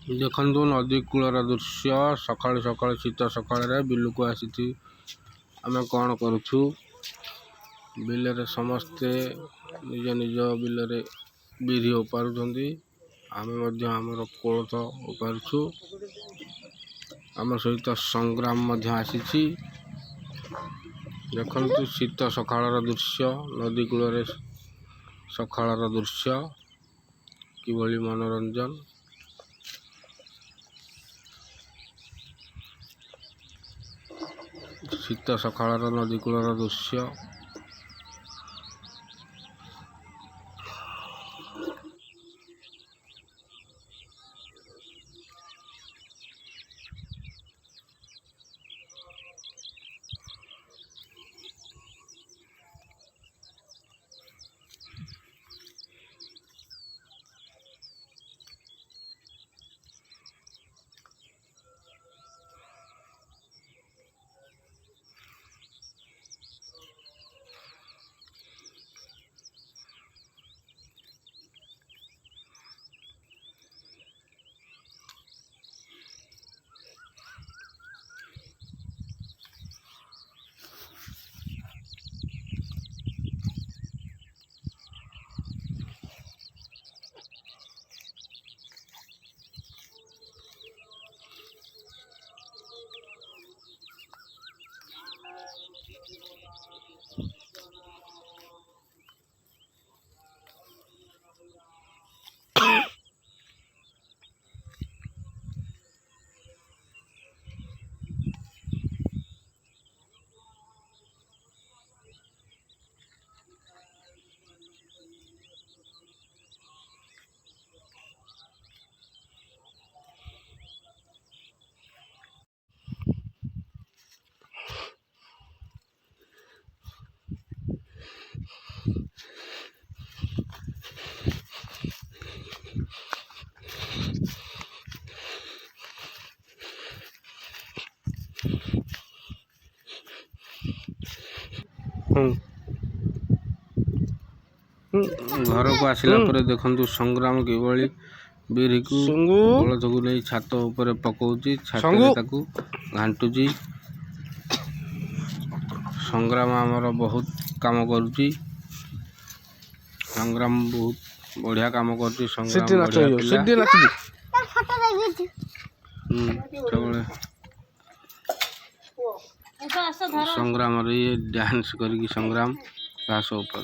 देखु नदी कूलर दृश्य सकाल सकाल शीत सकाल बिल को आसी आम कौन करुछु बिल समस्ते निज निज बिल बिरी उपारुंट आम आमर कोलथ उपारुछु आम सहित संग्राम आसी देखु शीत सकाल दृश्य नदी कूल सकाल दृश्य किभली मनोरंजन शीत सकाल नदी कूल दृश्य घर को आसला पर देखु संग्राम किभली बिरी को कोलथ को नहीं छात ऊपर पकाउची छात घांटुची संग्राम आमर बहुत काम करुची संग्राम बहुत बढ़िया काम करुची संग्राम संग्राम ये डांस करके संग्राम घास ऊपर